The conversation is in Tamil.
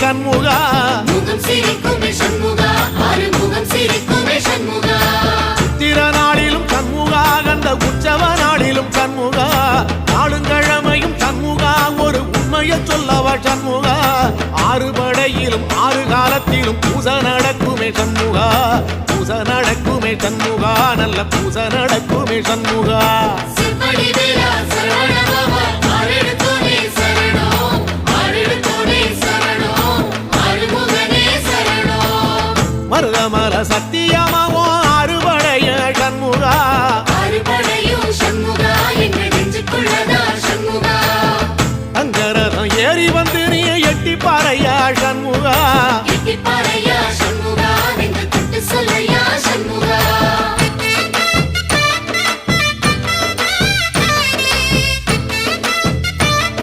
சண்முகா முகம் சிரிக்குமே சண்முகா ஆறுமுகம் சிரிக்குமே சண்முகா சித்திர நாளிலும் சண்முகா கந்த உற்சவ நாளிலும் சண்முகா நாளுங்கிழமையும் சண்முகா ஒரு உண்மையை சொல்லவா சண்முகா ஆறு படையிலும் ஆறு காலத்திலும் பூசை நடக்குமே சண்முகா பூசை நடக்குமே சண்முகா நல்ல பூசை நடக்குமே சண்முகா சிவடி வேலா சரவணபவா ஆரெடுத்தோனே சரணம் ஆரெடுத்தோனே சரணம் ஆறுமுகனே சரணம் மருதமல சத்தியமாவோ அறுபடைய சண்முகா அறுபடையும் சண்முகா எங்க நெஞ்சுக்குள்ளதா சண்முகா அங்கரதம் ஏறி வந்து நீ எட்டி பாறையா சண்முகா எட்டிப்பாறை